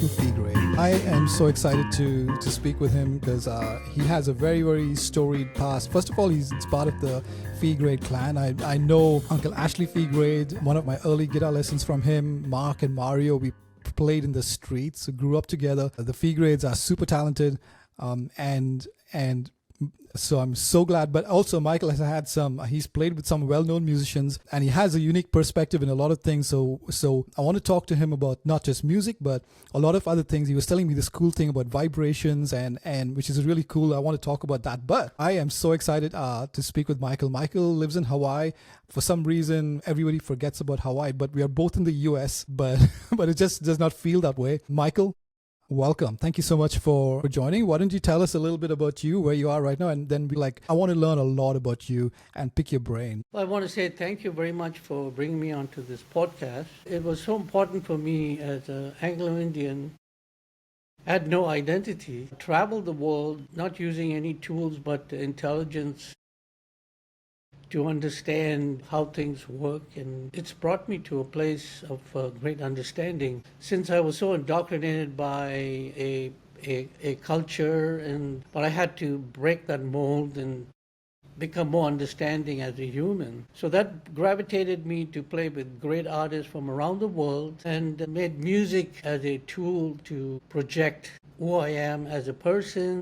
Michael Feegrade. I am so excited to speak with him because he has a very, very storied past. First of all, he's part of the Feegrade clan. I know Uncle Ashley Feegrade, one of my early guitar lessons from him, Mark and Mario, we played in the streets, grew up together. The Feegrades are super talented, and so I'm so glad. But also Michael has had he's played with some well-known musicians and he has a unique perspective in a lot of things. So I want to talk to him about not just music, but a lot of other things. He was telling me this cool thing about vibrations and which is really cool. I want to talk about that. But I am so excited to speak with Michael. Michael lives in Hawaii. For some reason, everybody forgets about Hawaii, but we are both in the US, but it just does not feel that way. Michael, welcome. Thank you so much for joining. Why don't you tell us a little bit about you, where you are right now, and then be like, I want to learn a lot about you and pick your brain. Well, I want to say thank you very much for bringing me onto this podcast. It was so important for me as an Anglo Indian. I had no identity. I traveled the world, not using any tools but intelligence to understand how things work, and it's brought me to a place of great understanding. Since I was so indoctrinated by a culture, but I had to break that mold and become more understanding as a human. So that gravitated me to play with great artists from around the world and made music as a tool to project who I am as a person.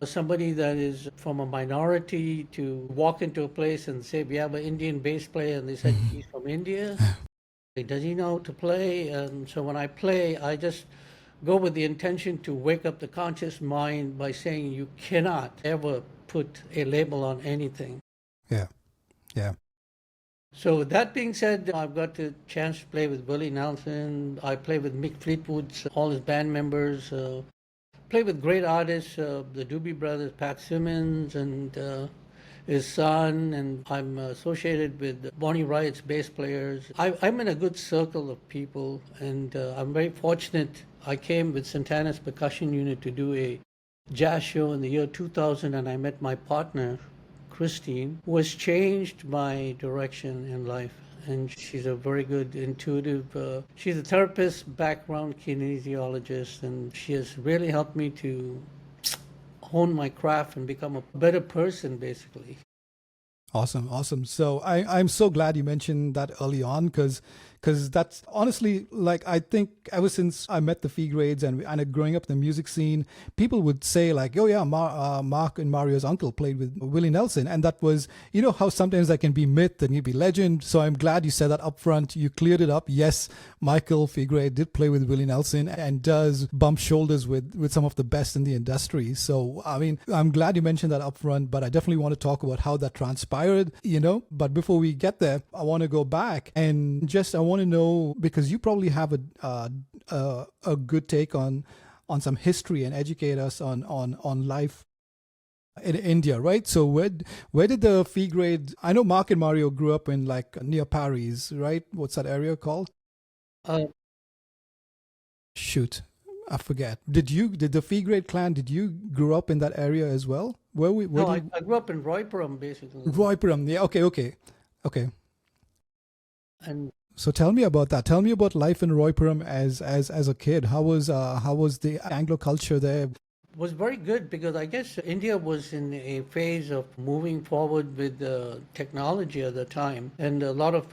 Somebody that is from a minority to walk into a place and say, we have an Indian bass player, and they said, he's from India. Does he know how to play? And so when I play, I just go with the intention to wake up the conscious mind by saying you cannot ever put a label on anything. Yeah. So with that being said, I've got the chance to play with Willie Nelson. I play with Mick Fleetwood's, all his band members. Play with great artists, the Doobie Brothers, Pat Simmons, and his son, and I'm associated with Bonnie Wright's bass players. I'm in a good circle of people, and I'm very fortunate. I came with Santana's percussion unit to do a jazz show in the year 2000, and I met my partner, Christine, who has changed my direction in life. And she's a very good intuitive, she's a therapist, background kinesiologist, and she has really helped me to hone my craft and become a better person, basically. Awesome. So I'm so glad you mentioned that early on because that's honestly, like, I think ever since I met the Feegrades and growing up in the music scene, people would say like, oh yeah, Mark and Mario's uncle played with Willie Nelson. And that was, you know how sometimes that can be myth and you be legend. So I'm glad you said that up front. You cleared it up. Yes, Michael Feegrade did play with Willie Nelson and does bump shoulders with some of the best in the industry. So, I mean, I'm glad you mentioned that up front, but I definitely want to talk about how that transpired, you know. But before we get there, I want to go back and I want to know, because you probably have a good take on some history and educate us on life in India, right? So where did the Feegrade? I know Mark and Mario grew up in like near Paris, right? What's that area called? Shoot, I forget. Did the Feegrade clan? Did you grow up in that area as well? I grew up in Royapuram, basically. Royapuram, yeah. Okay. And so tell me about that. Tell me about life in Royapuram as a kid. How was the Anglo culture there? Was very good because I guess India was in a phase of moving forward with technology at the time. And a lot of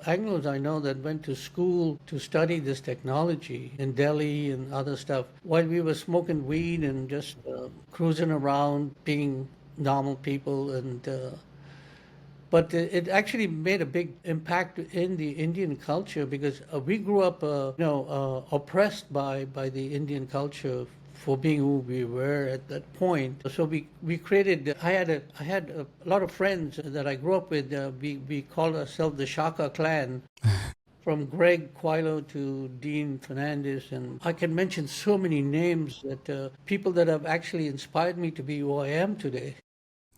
Anglos I know that went to school to study this technology in Delhi and other stuff while we were smoking weed and just cruising around being normal people. But it actually made a big impact in the Indian culture because we grew up, oppressed by the Indian culture for being who we were at that point. So we created. I had a lot of friends that I grew up with. We called ourselves the Shaka clan. From Greg Quilo to Dean Fernandez, and I can mention so many names that people that have actually inspired me to be who I am today.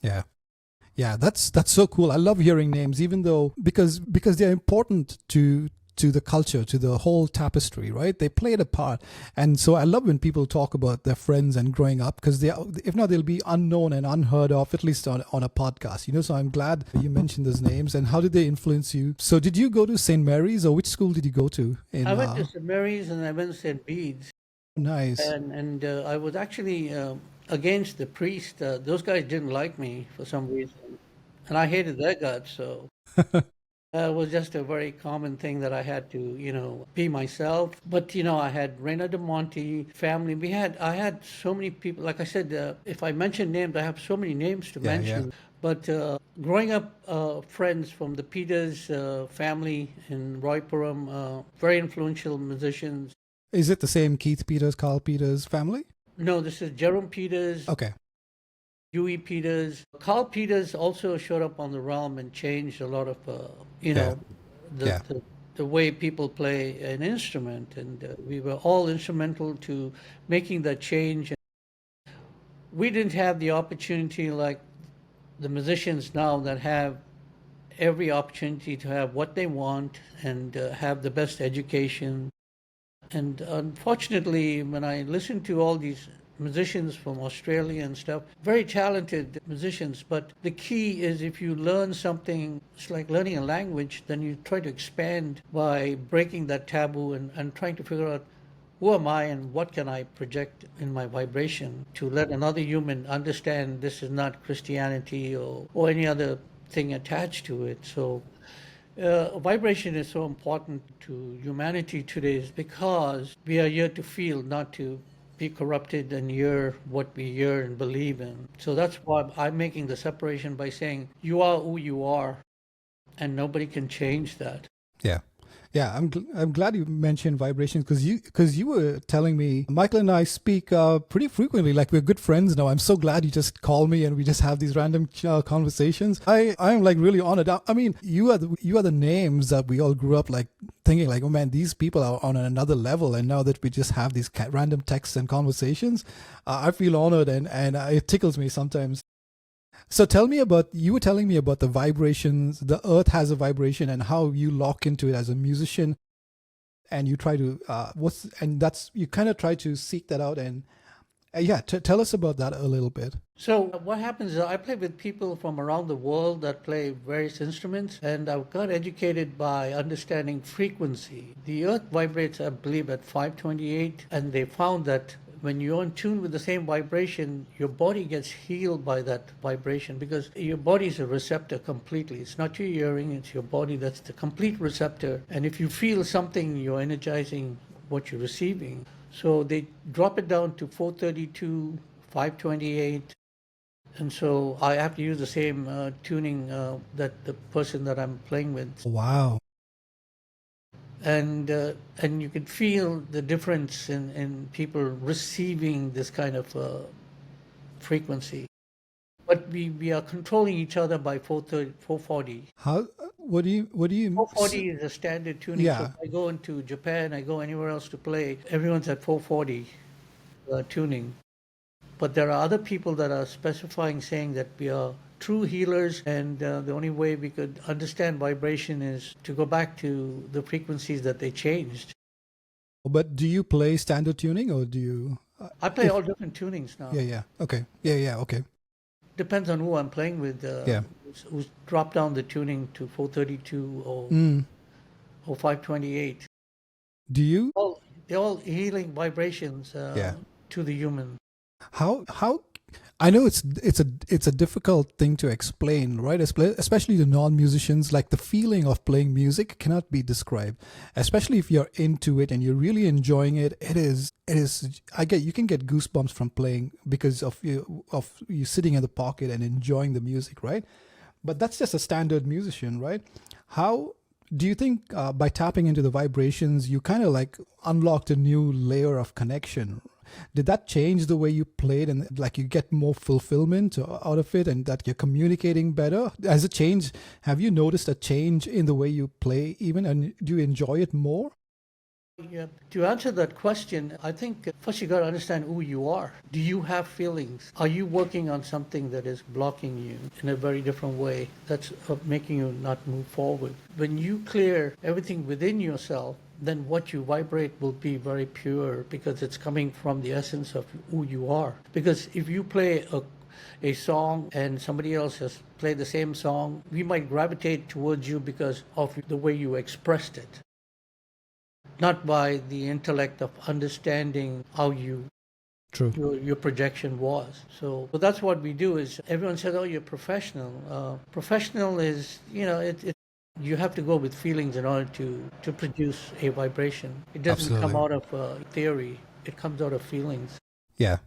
Yeah, that's so cool. I love hearing names, even though because they're important to the culture, to the whole tapestry, right? They played a part. And so I love when people talk about their friends and growing up, because if not, they'll be unknown and unheard of, at least on a podcast, you know? So I'm glad you mentioned those names. And how did they influence you? So did you go to St. Mary's, or which school did you go to? I went to St. Mary's and I went to St. Bede's. Nice. And I was actually against the priest. Those guys didn't like me for some reason, and I hated their guts. So it was just a very common thing that I had to, be myself. But I had Reina de Monte family. I had so many people. Like I said, if I mention names, I have so many names to Yeah, yeah. mention. But growing up, friends from the Peters family in Royapuram, very influential musicians. Is it the same Keith Peters, Carl Peters family? No, this is Jerome Peters, Okay. Huey Peters. Carl Peters also showed up on the realm and changed a lot of, Yeah. the, Yeah. the the way people play an instrument, and we were all instrumental to making that change. We didn't have the opportunity like the musicians now that have every opportunity to have what they want and have the best education. And unfortunately, when I listen to all these musicians from Australia and stuff, very talented musicians, but the key is if you learn something, it's like learning a language, then you try to expand by breaking that taboo and trying to figure out who am I and what can I project in my vibration to let another human understand this is not Christianity or any other thing attached to it. So vibration is so important to humanity today is because we are here to feel, not to be corrupted and hear what we hear and believe in. So that's why I'm making the separation by saying you are who you are, and nobody can change that. Yeah. Yeah, I'm glad you mentioned vibrations because you were telling me Michael and I speak pretty frequently, like we're good friends now. I'm so glad you just call me and we just have these random conversations. I'm like really honored. I mean, you are the names that we all grew up like thinking like, oh man, these people are on another level, and now that we just have these random texts and conversations, I feel honored, and it tickles me sometimes. So tell me about, you were telling me about the vibrations, the earth has a vibration and how you lock into it as a musician, and you try to, you kind of try to seek that out. And yeah, tell us about that a little bit. So what happens is I play with people from around the world that play various instruments, and I got educated by understanding frequency. The earth vibrates, I believe, at 528, and they found that when you're in tune with the same vibration, your body gets healed by that vibration because your body is a receptor completely. It's not your hearing, it's your body that's the complete receptor. And if you feel something, you're energizing what you're receiving. So they drop it down to 432, 528. And so I have to use the same tuning that the person that I'm playing with. Wow. And you can feel the difference in people receiving this kind of frequency. But we are controlling each other by 440. How? What do you? 440 is a standard tuning. Yeah. So if I go into Japan, I go anywhere else to play, everyone's at 440 tuning. But there are other people that are specifying, saying that we are true healers, and the only way we could understand vibration is to go back to the frequencies that they changed. But do you play standard tuning, or do you? I play all different tunings now. Yeah, yeah. Okay. Yeah, yeah. Okay. Depends on who I'm playing with. Yeah. Who's dropped down the tuning to 432 or 528. Do you? They're all healing vibrations Yeah. to the human. How I know it's a difficult thing to explain, right? Especially to non-musicians, like the feeling of playing music cannot be described. Especially if you're into it and you're really enjoying it. It is. You can get goosebumps from playing because of you sitting in the pocket and enjoying the music, right? But that's just a standard musician, right? How do you think by tapping into the vibrations, you kind of like unlocked a new layer of connection? Did that change the way you played, and like you get more fulfillment out of it, and that you're communicating better? Has it changed? Have you noticed a change in the way you play even, and do you enjoy it more? Yeah. To answer that question, I think first you got to understand who you are. Do you have feelings? Are you working on something that is blocking you in a very different way that's making you not move forward? When you clear everything within yourself, then what you vibrate will be very pure because it's coming from the essence of who you are. Because if you play a song and somebody else has played the same song, we might gravitate towards you because of the way you expressed it. not by the intellect of understanding how True. your projection was. So that's what we do. Is everyone says, "Oh, you're professional." Professional is, you have to go with feelings in order to produce a vibration. It doesn't come Absolutely. out of theory. It comes out of feelings. Yeah.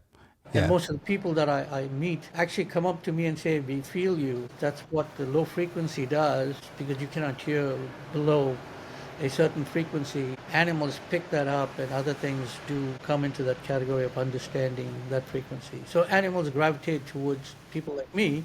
And Yeah. most of the people that I meet actually come up to me and say, "We feel you." That's what the low frequency does, because you cannot hear below a certain frequency. Animals pick that up, and other things do come into that category of understanding that frequency. So animals gravitate towards people like me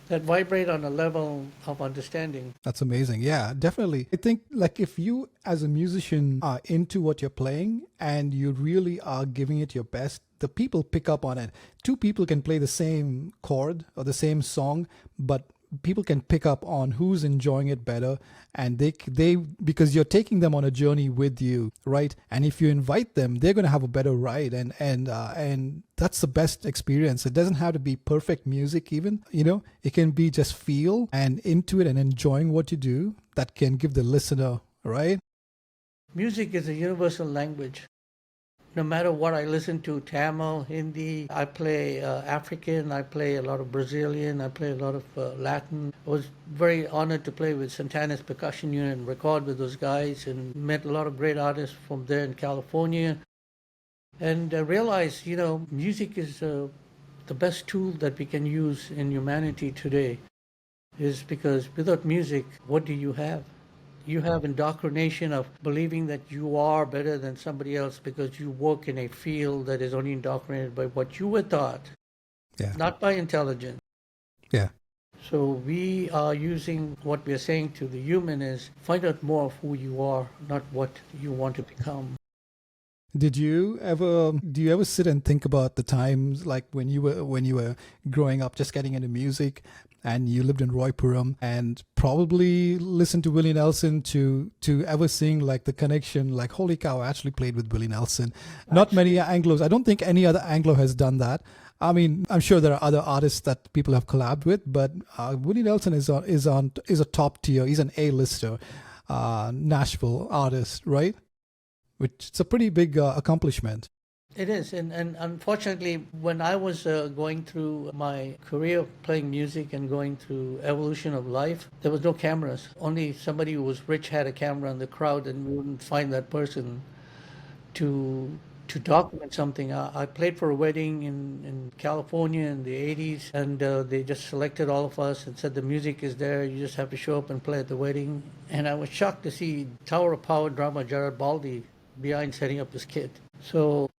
that vibrate on a level of understanding. That's amazing. Yeah, definitely. I think like if you as a musician are into what you're playing and you really are giving it your best, the people pick up on it. Two people can play the same chord or the same song, but people can pick up on who's enjoying it better, and they because you're taking them on a journey with you, right? And if you invite them, they're going to have a better ride, and that's the best experience. It doesn't have to be perfect music, even, it can be just feel and into it and enjoying what you do, that can give the listener, right? Music is a universal language. No matter what I listen to, Tamil, Hindi, I play African, I play a lot of Brazilian, I play a lot of Latin. I was very honored to play with Santana's percussion unit and record with those guys, and met a lot of great artists from there in California. And I realized, music is the best tool that we can use in humanity today, is because without music, what do you have? You have indoctrination of believing that you are better than somebody else because you work in a field that is only indoctrinated by what you were taught, Yeah. not by intelligence. Yeah. So we are using what we are saying to the human is find out more of who you are, not what you want to become. Do you ever sit and think about the times like when you were growing up, just getting into music, and you lived in Royapuram, and probably listened to Willie Nelson, to ever seeing like the connection, like, holy cow, I actually played with Willie Nelson. Not many Anglos. I don't think any other Anglo has done that. I mean, I'm sure there are other artists that people have collabed with, but Willie Nelson is a top tier. He's an A-lister, Nashville artist, right? Which it's a pretty big accomplishment. It is, and unfortunately, when I was going through my career of playing music and going through evolution of life, there was no cameras. Only somebody who was rich had a camera in the crowd, and we wouldn't find that person to document something. I played for a wedding in California in the 80s, and they just selected all of us and said the music is there, you just have to show up and play at the wedding. And I was shocked to see Tower of Power drummer Gerard Baldi behind setting up this kit. So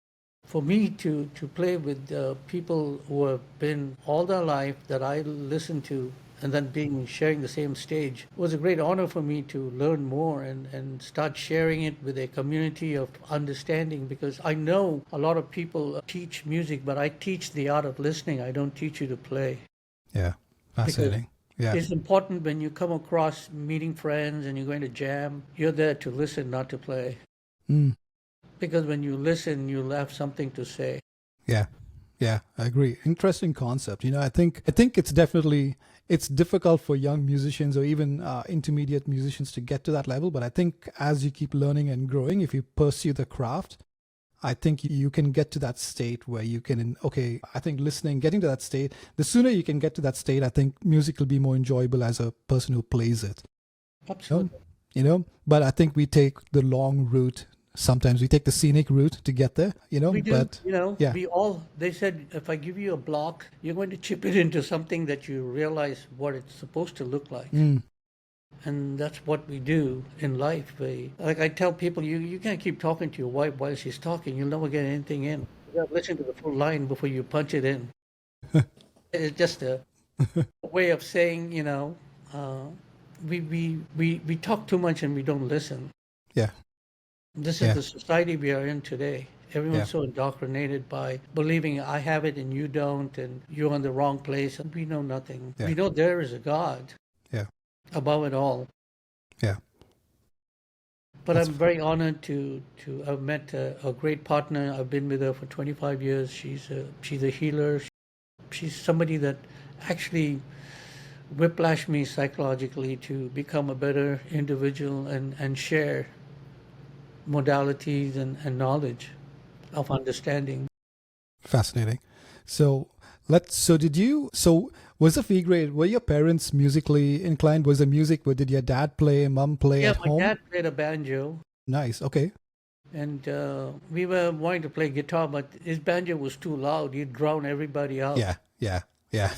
for me to play with people who have been all their life that I listen to, and then sharing the same stage, was a great honor for me to learn more and start sharing it with a community of understanding, because I know a lot of people teach music, but I teach the art of listening. I don't teach you to play. Yeah, fascinating. Yeah. It's important when you come across meeting friends and you're going to jam, you're there to listen, not to play. Mm. Because when you listen, you'll have something to say. Yeah. Yeah, I agree. Interesting concept. I think it's difficult for young musicians or even intermediate musicians to get to that level. But I think as you keep learning and growing, if you pursue the craft, I think you can get to that state where you can, I think getting to that state, the sooner you can get to that state, I think music will be more enjoyable as a person who plays it. Absolutely. But I think we take the long route. Sometimes we take the scenic route to get there, We do, but yeah. they said, if I give you a block, you're going to chip it into something that you realize what it's supposed to look like. Mm. And that's what we do in life. Like I tell people, you can't keep talking to your wife while she's talking. You'll never get anything in. You got to listen to the full line before you punch it in. It's just a way of saying, we talk too much and we don't listen. Yeah. This is the society we are in today. Everyone's Yeah. so indoctrinated by believing I have it and you don't, and you're in the wrong place, and we know nothing. Yeah. We know there is a God Yeah. above it all. Yeah. But I'm very honored to have met a great partner. I've been with her for 25 years. She's a healer. She's somebody that actually whiplashed me psychologically to become a better individual and share modalities and knowledge of understanding. Fascinating. So was the Feegrade, were your parents musically inclined? Was the music, did your dad play, mom play Yeah, at my home? dad played a banjo, Nice. Okay. and we were wanting to play guitar, but his banjo was too loud. He'd drown everybody out. Yeah. Yeah. Yeah.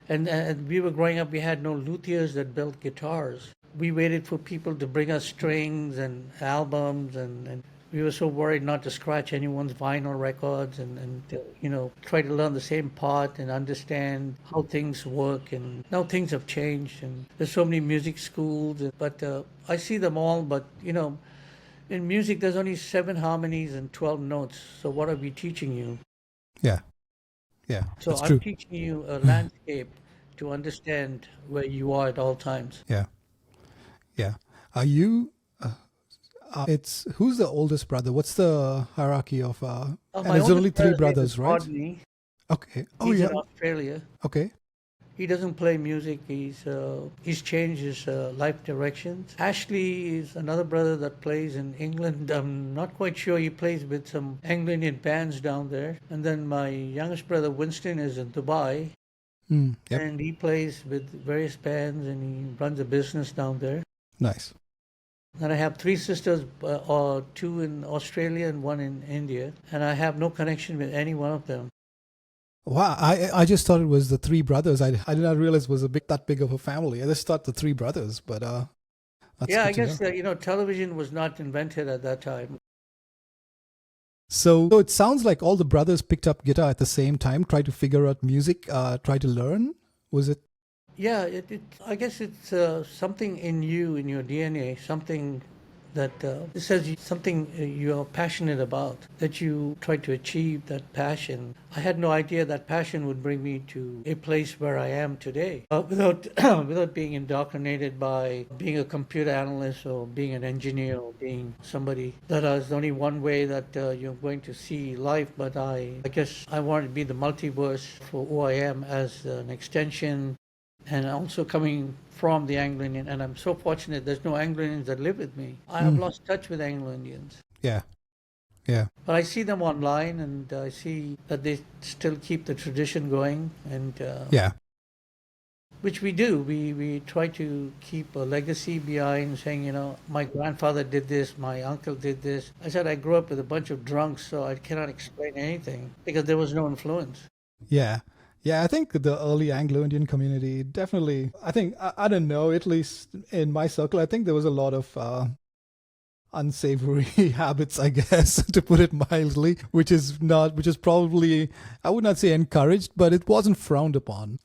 And we were growing up, we had no luthiers that built guitars. We waited for people to bring us strings and albums, and we were so worried not to scratch anyone's vinyl records and try to learn the same part and understand how things work. And now things have changed, and there's so many music schools, but I see them all, but in music there's only 7 harmonies and 12 notes. So what are we teaching you? Yeah. Yeah. So That's I'm true. teaching you a landscape to understand where you are at all times. Yeah. Yeah. Are you, it's, who's the oldest brother? What's the hierarchy of, and My it's only oldest three brother's name is brothers, right? Rodney. Okay. Oh, He's yeah. in Australia. Okay. He doesn't play music. He's changed his life directions. Ashley is another brother that plays in England. I'm not quite sure. He plays with some Anglo Indian bands down there. And then my youngest brother Winston is in Dubai, Yep. and he plays with various bands, and he runs a business down there. Nice. And I have three sisters, two in Australia and one in India, and I have no connection with any one of them. Wow, I just thought it was the three brothers. I did not realize it was that big of a family. I just thought the three brothers, but that's Yeah, I good to guess know. television was not invented at that time. So it sounds like all the brothers picked up guitar at the same time, tried to figure out music, try to learn. Was it? Yeah, I guess it's something in you, in your DNA, something that it says something you're passionate about, that you try to achieve that passion. I had no idea that passion would bring me to a place where I am today, without without being indoctrinated by being a computer analyst or being an engineer or being somebody that is only one way that you're going to see life. But I guess I wanted to be the multiverse for who I am as an extension, and also coming from the Anglo Indian, and I'm so fortunate there's no Anglo Indians that live with me. I have lost touch with Anglo Indians. Yeah, yeah, But I see them online, and I see that they still keep the tradition going, and yeah, which we do. We try to keep a legacy behind, saying, my grandfather did this, my uncle did this. I said I grew up with a bunch of drunks, so I cannot explain anything because there was no influence. yeah. Yeah, I think the early Anglo-Indian community definitely, I don't know, at least in my circle, I think there was a lot of unsavory habits, I guess, to put it mildly, which is probably, I would not say encouraged, but it wasn't frowned upon,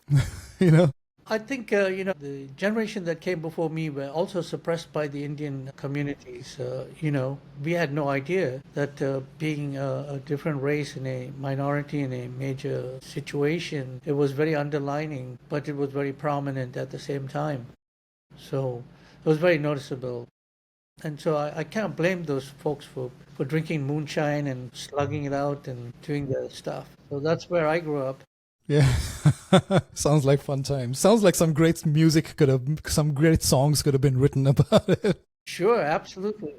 you know? I think, the generation that came before me were also suppressed by the Indian communities. We had no idea that being a different race and a minority in a major situation, it was very underlining, but it was very prominent at the same time. So it was very noticeable. And so I can't blame those folks for drinking moonshine and slugging it out and doing their stuff. So that's where I grew up. Yeah. Sounds like fun times. Sounds like some great some great songs could have been written about it. Sure, absolutely.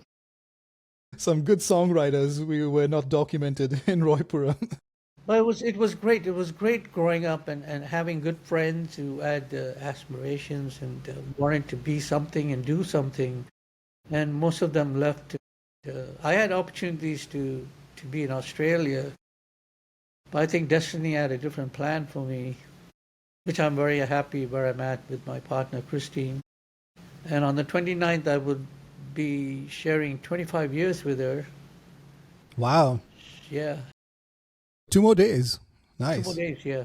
Some good songwriters we were not documented in Royapuram. Well, it was great. It was great growing up and having good friends who had aspirations and wanted to be something and do something. And most of them left. I had opportunities to be in Australia, but I think destiny had a different plan for me, which I'm very happy where I'm at with my partner, Christine. And on the 29th, I would be sharing 25 years with her. Wow. Yeah. 2 more days. 2 Nice. more days, yeah.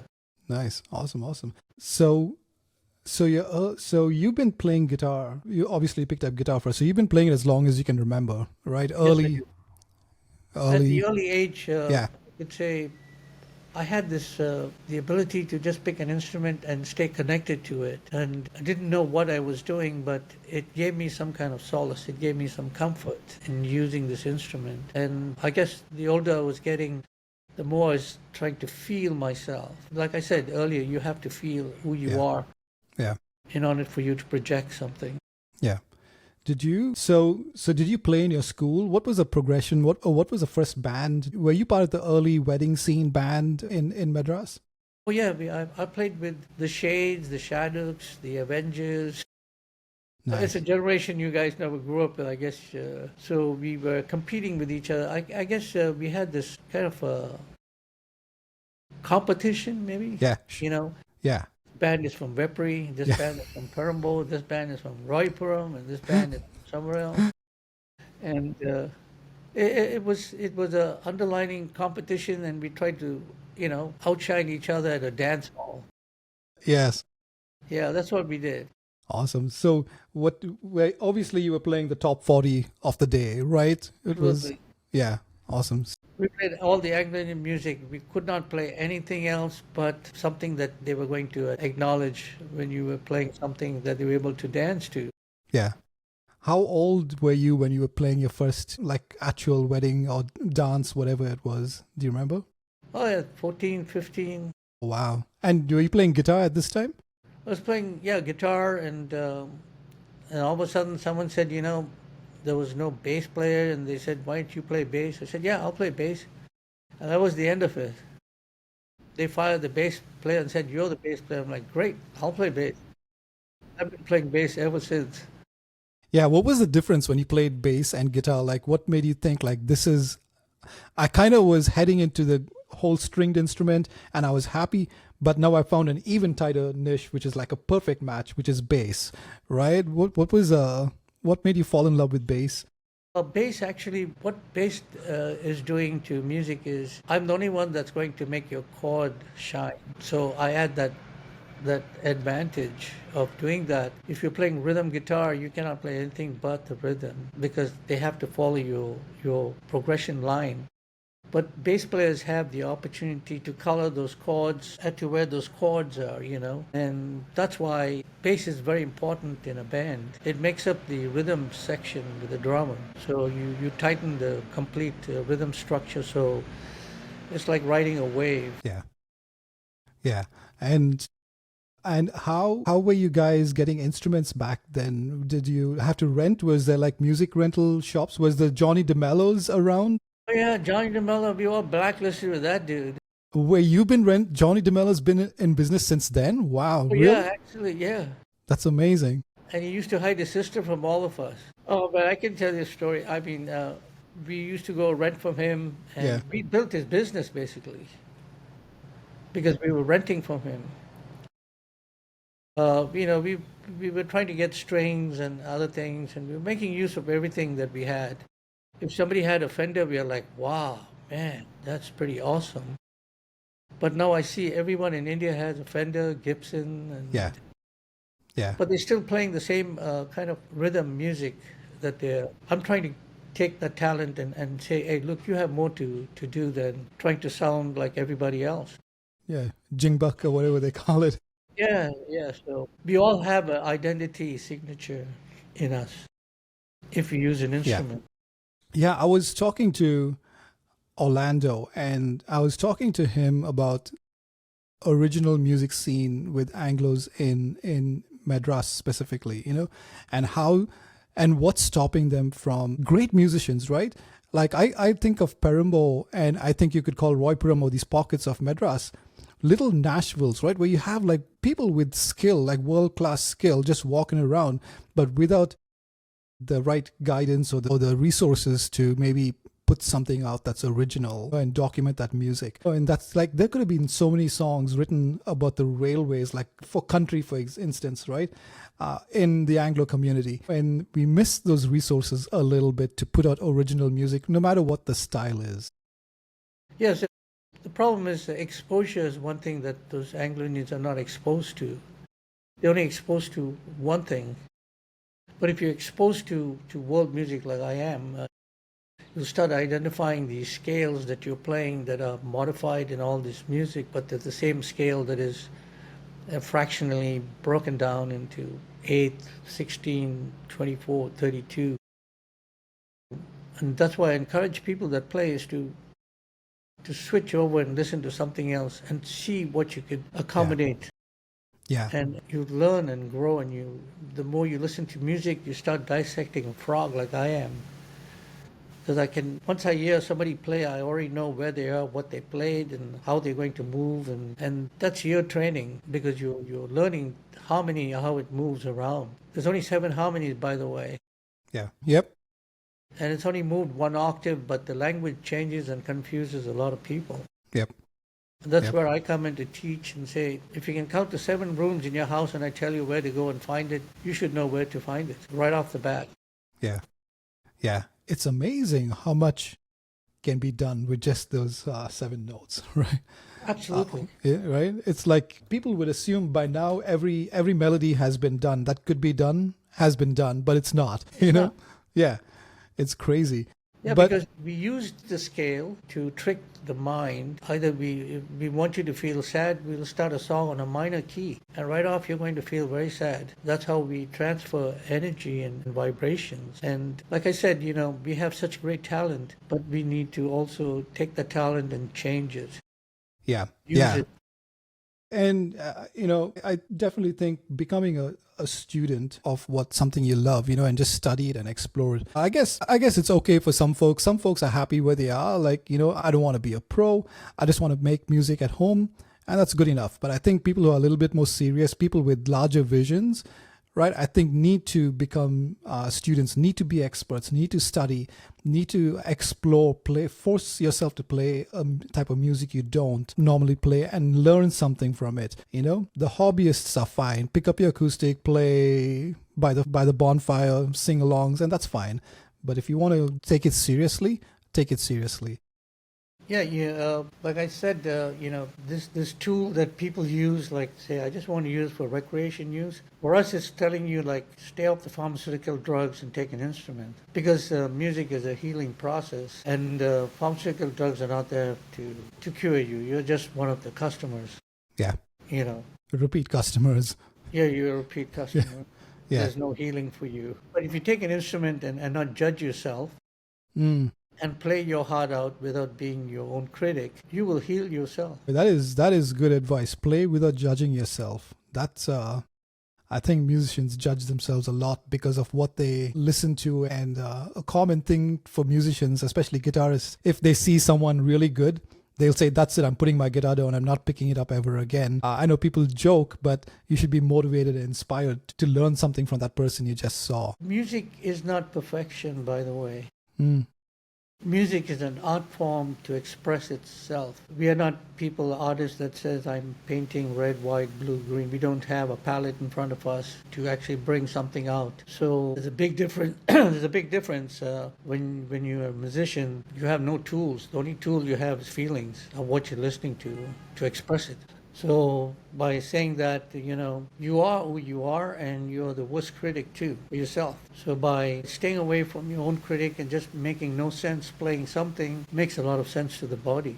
Nice. Awesome. So you've been playing guitar. You obviously picked up guitar first. So you've been playing it as long as you can remember, right? Yes, I do. At Early. the early age, Yeah. I could say I had the ability to just pick an instrument and stay connected to it. And I didn't know what I was doing, but it gave me some kind of solace. It gave me some comfort in using this instrument. And I guess the older I was getting, the more I was trying to feel myself. Like I said earlier, you have to feel who you Yeah. are Yeah. in order for you to project something. Yeah. Did you? So did you play in your school? What was the progression? What was the first band? Were you part of the early wedding scene band in Madras? Oh yeah, I played with the Shades, the Shadows, the Avengers. It's a Nice. generation you guys never grew up with, I guess. So we were competing with each other. I guess we had this kind of competition, maybe. Yeah. You know, Yeah. band is from Vepri, this Yeah. band is from Perambo, this band is from Royapuram, and this band is from somewhere else. And it was a underlining competition, and we tried to outshine each other at a dance hall. Yes. Yeah, that's what we did. Awesome. So obviously you were playing the top 40 of the day, right? It was, Absolutely. yeah, awesome. We played all the Anglo Indian music. We could not play anything else but something that they were going to acknowledge when you were playing something that they were able to dance to. Yeah. How old were you when you were playing your first like actual wedding or dance, whatever it was? Do you remember? Oh, yeah, 14, 15. Wow. And were you playing guitar at this time? I was playing, yeah, guitar, and all of a sudden someone said, there was no bass player, and they said, why don't you play bass? I said, yeah, I'll play bass. And that was the end of it. They fired the bass player and said, you're the bass player. I'm like, great, I'll play bass. I've been playing bass ever since. Yeah, what was the difference when you played bass and guitar? Like what made you think like this is I kind of was heading into the whole stringed instrument and I was happy, but now I found an even tighter niche which is like a perfect match, which is bass, right? What made you fall in love with bass? Bass, actually, what bass is doing to music is I'm the only one that's going to make your chord shine. So I add that advantage of doing that. If you're playing rhythm guitar, you cannot play anything but the rhythm because they have to follow your progression line. But bass players have the opportunity to color those chords and to where those chords are. And that's why bass is very important in a band. It makes up the rhythm section with the drummer. So you tighten the complete rhythm structure. So it's like riding a wave. Yeah. Yeah. And how were you guys getting instruments back then? Did you have to rent? Was there like music rental shops? Was the Johnny DeMello's around? Oh yeah, Johnny DeMello, we all blacklisted with that dude. Where you've been rent Johnny DeMello's been in business since then? Wow, Oh yeah, really? actually, yeah. That's amazing. And he used to hide his sister from all of us. Oh, but I can tell you a story. I mean, we used to go rent from him, Yeah. and we built his business basically because we were renting from him. We were trying to get strings and other things, and we were making use of everything that we had. If somebody had a Fender, we are like, wow, man, that's pretty awesome. But now I see everyone in India has a Fender, Gibson, Yeah. Yeah. but they're still playing the same kind of rhythm music that they're. I'm trying to take that talent and say, hey, look, you have more to do than trying to sound like everybody else. Yeah. Jingbuk or whatever they call it. Yeah, yeah. So we all have an identity signature in us if we use an Yeah. instrument. Yeah. I was talking to Orlando and I was talking to him about original music scene with Anglos in Madras specifically, and how and what's stopping them from great musicians, right? Like I think of Perambo and I think you could call Royapuram or these pockets of Madras little Nashvilles, right? Where you have like people with skill, like world class skill, just walking around, but without the right guidance or the resources to maybe put something out that's original and document that music. And that's like, there could have been so many songs written about the railways, like for country, for instance, right? In the Anglo community. And we miss those resources a little bit to put out original music, no matter what the style is. Yes, the problem is exposure is one thing that those Anglo Indians are not exposed to. They're only exposed to one thing. But if you're exposed to world music like I am, you'll start identifying these scales that you're playing that are modified in all this music, but they're the same scale that is fractionally broken down into 8, 16, 24, 32. And that's why I encourage people that play is to switch over and listen to something else and see what you could accommodate. Yeah. And you learn and grow, and the more you listen to music, you start dissecting a frog like I am. Because once I hear somebody play, I already know where they are, what they played, and how they're going to move. And that's your training, because you're learning how it moves around. There's only 7 harmonies, by the way. Yeah. Yep. And it's only moved 1 octave, but the language changes and confuses a lot of people. Yep. And that's Yep. where I come in to teach and say, if you can count to 7 rooms in your house and I tell you where to go and find it, you should know where to find it right off the bat. Yeah. Yeah. It's amazing how much can be done with just those 7 notes, right? Absolutely. Yeah, right. It's like people would assume by now every melody has been done. That could be done, has been done, but it's not. It's not. Yeah, it's crazy. Yeah, but because we used the scale to trick the mind. Either we want you to feel sad, we'll start a song on a minor key, and right off you're going to feel very sad. That's how we transfer energy and vibrations. And like I said, we have such great talent, but we need to also take the talent and change it. yeah, Use yeah. it. And I definitely think becoming a student of something you love, and just study it and explore it. I guess it's okay for some folks. Some folks are happy where they are. Like, I don't want to be a pro. I just want to make music at home, and that's good enough. But I think people who are a little bit more serious, people with larger visions, right, I think need to become students, need to be experts, need to study, need to explore, play, force yourself to play a type of music you don't normally play and learn something from it. The hobbyists are fine. Pick up your acoustic, play by the bonfire, sing alongs, and that's fine. But if you want to take it seriously, take it seriously. Yeah, like I said, this tool that people use, like say, I just want to use for recreation use. For us, it's telling you like stay off the pharmaceutical drugs and take an instrument, because music is a healing process, and pharmaceutical drugs are not there to cure you. You're just one of the customers. Yeah. Repeat customers. Yeah, you're a repeat customer. Yeah. There's no healing for you. But if you take an instrument and not judge yourself, and play your heart out without being your own critic, you will heal yourself. That is good advice. Play without judging yourself. That's I think musicians judge themselves a lot because of what they listen to, and a common thing for musicians, especially guitarists, if they see someone really good, they'll say, that's it, I'm putting my guitar down, I'm not picking it up ever again. I know people joke, but you should be motivated and inspired to learn something from that person you just saw. Music is not perfection, by the way. Music is an art form to express itself. We are not artists that says, I'm painting red, white, blue, green. We don't have a palette in front of us to actually bring something out. So there's a big difference. When you're a musician, you have no tools. The only tool you have is feelings of what you're listening to express it. So by saying that, you are who you are, and you're the worst critic too for yourself. So by staying away from your own critic and just making no sense playing something makes a lot of sense to the body.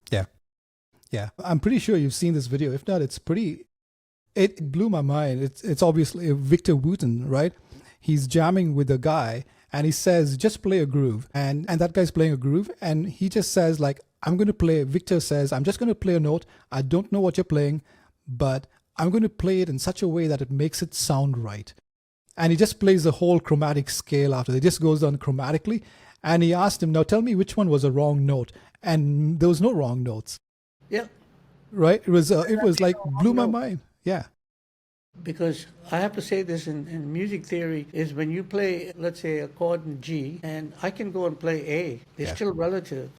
Yeah. I'm pretty sure you've seen this video. If not, it blew my mind. It's obviously Victor Wooten, right? He's jamming with a guy and he says, just play a groove. And that guy's playing a groove, and he just says like, Victor says, I'm just going to play a note. I don't know what you're playing, but I'm going to play it in such a way that it makes it sound right. And he just plays the whole chromatic scale after. It just goes down chromatically. And he asked him, now tell me which one was a wrong note. And there was no wrong notes. Yeah. Right? It was like, blew my mind. Yeah. Because I have to say this in music theory is when you play, let's say, a chord in G, and I can go and play A. They're still relative.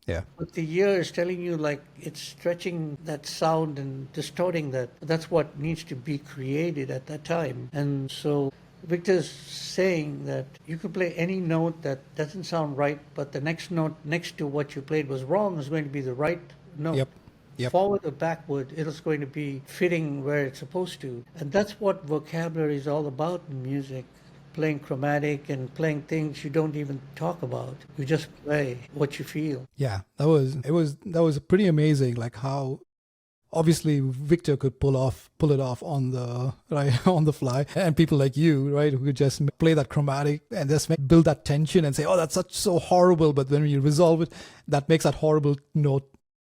Yeah. But the ear is telling you like it's stretching that sound and distorting that. That's what needs to be created at that time. And so Victor's saying that you can play any note that doesn't sound right, but the next note next to what you played was wrong is going to be the right note. Yep. Forward or backward, it is going to be fitting where it's supposed to. And that's what vocabulary is all about in music. Playing chromatic and playing things you don't even talk about. You just play what you feel. Yeah, that was pretty amazing. Like how obviously Victor could pull it off on the fly, and people like you, right, who could just play that chromatic and just build that tension and say, oh, that's so horrible. But when you resolve it, that makes that horrible note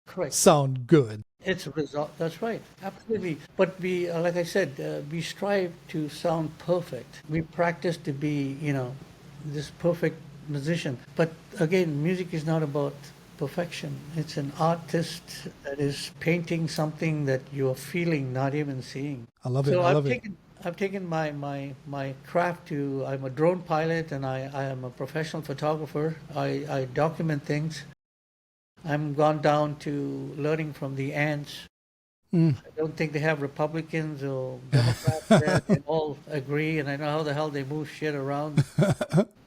Correct. sound good. It's a result. That's right. Absolutely. But we, like I said, we strive to sound perfect. We practice to be, this perfect musician. But again, music is not about perfection. It's an artist that is painting something that you're feeling, not even seeing. I love it. So I love it. I've taken my craft to, I'm a drone pilot and I am a professional photographer. I document things. I'm gone down to learning from the ants. Mm. I don't think they have Republicans or Democrats there. They all agree, and I know how the hell they move shit around.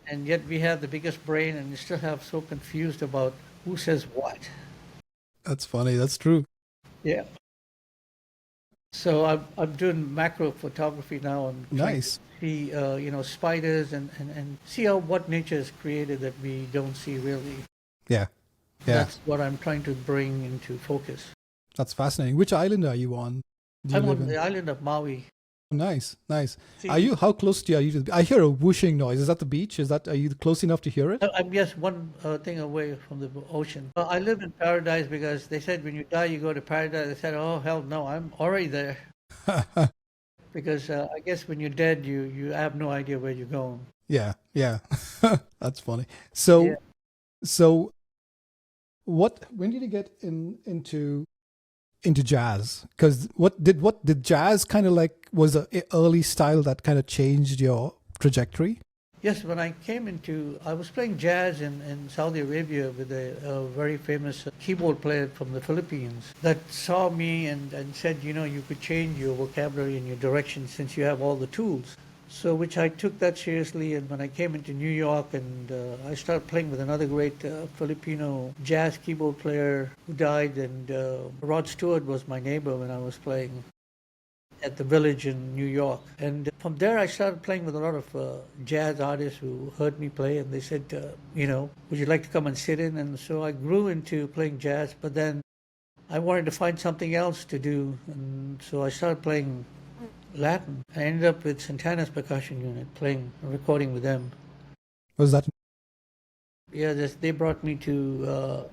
And yet we have the biggest brain, and we still have so confused about who says what. That's funny. That's true. Yeah. So I'm doing macro photography now. I'm trying Nice. to see, spiders and see how what nature has created that we don't see really. Yeah. Yeah. That's what I'm trying to bring into focus. That's fascinating. Which island are you on? Do you I'm live on in? the island of Maui. Nice, nice. See, Are you? How close are you to the? I hear a whooshing noise. Is that the beach? Is that? Are you close enough to hear it? I'm just one thing away from the ocean. I live in paradise because they said when you die you go to paradise. I said, oh hell no, I'm already there. Because I guess when you're dead, you have no idea where you're going. Yeah, yeah. That's funny. So, Yeah. so what? When did you get into jazz? Because what did jazz kind of like was a early style that kind of changed your trajectory? Yes, when I came I was playing jazz in Saudi Arabia with a very famous keyboard player from the Philippines that saw me and said, you could change your vocabulary and your direction since you have all the tools. So which I took that seriously, and when I came into New York and I started playing with another great Filipino jazz keyboard player who died, and Rod Stewart was my neighbor when I was playing at the Village in New York. And from there I started playing with a lot of jazz artists who heard me play, and they said, would you like to come and sit in? And so I grew into playing jazz, but then I wanted to find something else to do, and so I started playing Latin. I ended up with Santana's percussion unit, recording with them. Was that? Yeah, they brought me to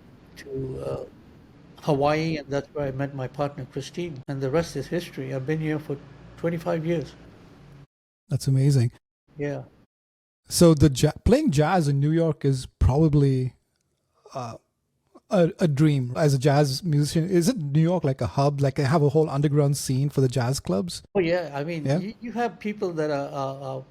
Hawaii, and that's where I met my partner Christine, and the rest is history. I've been here for 25 years. That's amazing. Yeah. So playing jazz in New York is probably a dream as a jazz musician. Is it New York like a hub? Like they have a whole underground scene for the jazz clubs? Oh yeah, I mean, Yeah. you have people that are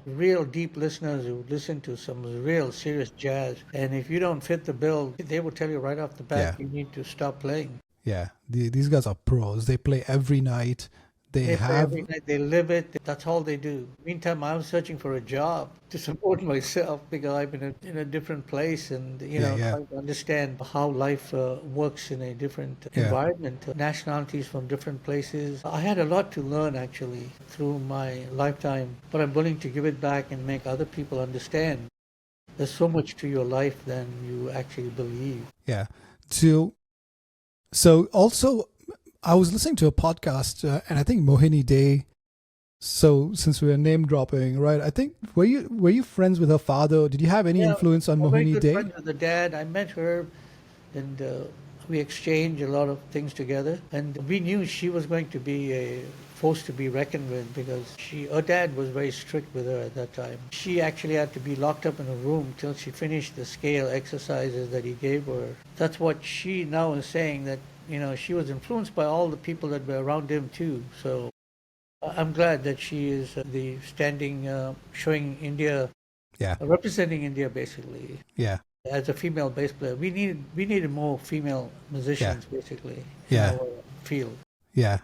real deep listeners who listen to some real serious jazz, and if you don't fit the bill, they will tell you right off the bat, Yeah. you need to stop playing. Yeah, these guys are pros. They play every night. They play every night, they live it, that's all they do. Meantime, I was searching for a job to support myself because I've been in a different place, and trying to understand how life works in a different environment, nationalities from different places. I had a lot to learn actually through my lifetime, but I'm willing to give it back and make other people understand. There's so much to your life than you actually believe. Yeah. So also, I was listening to a podcast, and I think Mohini Day. So since we were name dropping, right? I think were you friends with her father? Did you have any influence on I'm very Mohini good Day? friends with the dad. I met her, and we exchanged a lot of things together. And we knew she was going to be a force to be reckoned with because her dad was very strict with her at that time. She actually had to be locked up in a room till she finished the scale exercises that he gave her. That's what she now is saying, that she was influenced by all the people that were around him too. So I'm glad that she is the standing, showing India, representing India basically. Yeah. As a female bass player, we needed more female musicians basically in Yeah. our field. Yeah.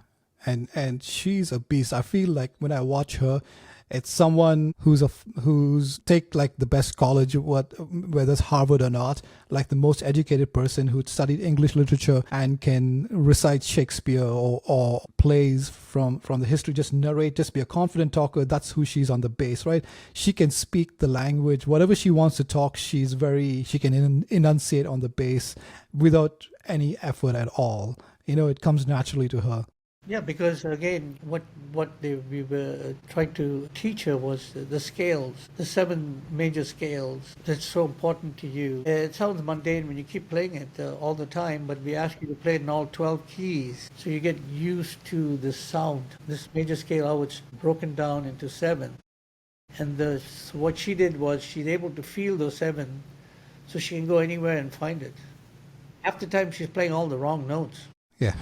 And she's a beast. I feel like when I watch her, it's someone who's take like the best college, whether it's Harvard or not, like the most educated person who studied English literature and can recite Shakespeare or plays from the history, just narrate, just be a confident talker. That's who she's on the bass, right? She can speak the language, whatever she wants to talk. She can enunciate on the bass without any effort at all. It comes naturally to her. Yeah, because again, we were trying to teach her was the scales, the seven major scales that's so important to you. It sounds mundane when you keep playing it all the time, but we ask you to play it in all 12 keys, so you get used to the sound. This major scale, how it's broken down into seven, and what she did was she's able to feel those seven, so she can go anywhere and find it. Half the time she's playing all the wrong notes. Yeah.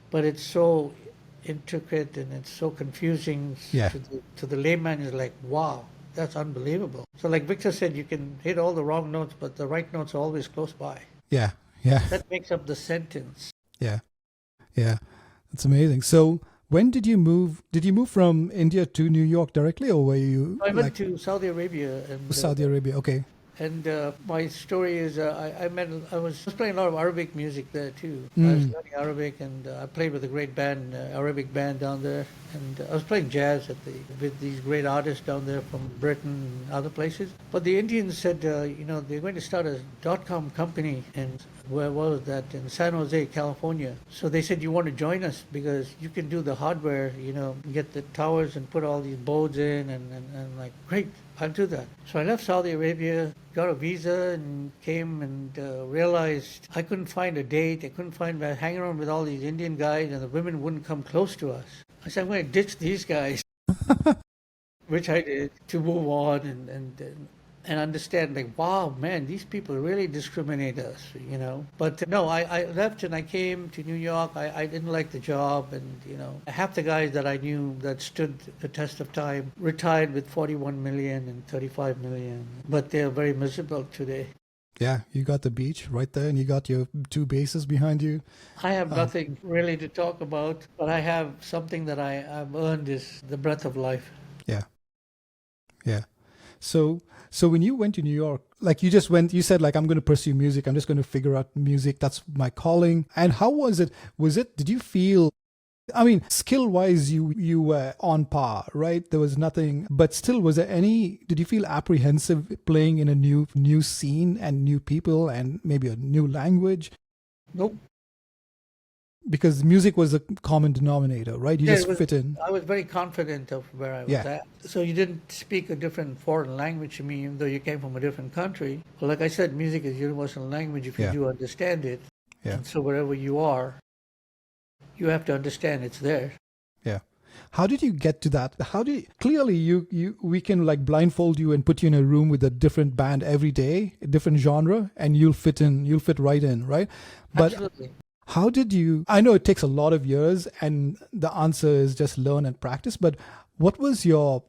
But it's so intricate and it's so confusing Yeah. to the layman. Is like, wow, that's unbelievable. So like Victor said, you can hit all the wrong notes, but the right notes are always close by. Yeah. Yeah. That makes up the sentence. Yeah. Yeah. That's amazing. So when did you move? Did you move from India to New York directly, or were you I went to Saudi Arabia and Saudi Arabia? Okay. And my story is, I was playing a lot of Arabic music there too. I was learning Arabic, and I played with a great band, Arabic band down there. And I was playing jazz with these great artists down there from Britain and other places. But the Indians said, they're going to start a .com company, and where was that? In San Jose, California. So they said, you want to join us because you can do the hardware, get the towers and put all these boards in, and like, great. I'll do that. So I left Saudi Arabia, got a visa, and came and realized I couldn't find a date. I couldn't find, I was hanging around with all these Indian guys, and the women wouldn't come close to us. I said, I'm going to ditch these guys, which I did, to move on and understand, like, wow, man, these people really discriminate us, But no, I left and I came to New York. I didn't like the job, and, half the guys that I knew that stood the test of time retired with 41 million and 35 million, but they're very miserable today. Yeah, you got the beach right there, and you got your two bases behind you. I have nothing really to talk about, but I have something that I've earned is the breath of life. Yeah. Yeah. So when you went to New York, like you said, like, I'm going to pursue music. I'm just going to figure out music. That's my calling. And how was it? Did you feel, I mean, skill wise, you were on par, right? There was nothing, but still, did you feel apprehensive playing in a new scene and new people and maybe a new language? Nope. Because music was a common denominator, right? You just fit in. I was very confident of where I was at. So you didn't speak a different foreign language to me, even though you came from a different country. Well, like I said, music is universal language if you do understand it. Yeah. And so wherever you are, you have to understand it's there. Yeah. How did you get to that? Clearly we can like blindfold you and put you in a room with a different band every day, a different genre, and you'll fit right in, right? But absolutely. How did you, I know it takes a lot of years and the answer is just learn and practice, but what was your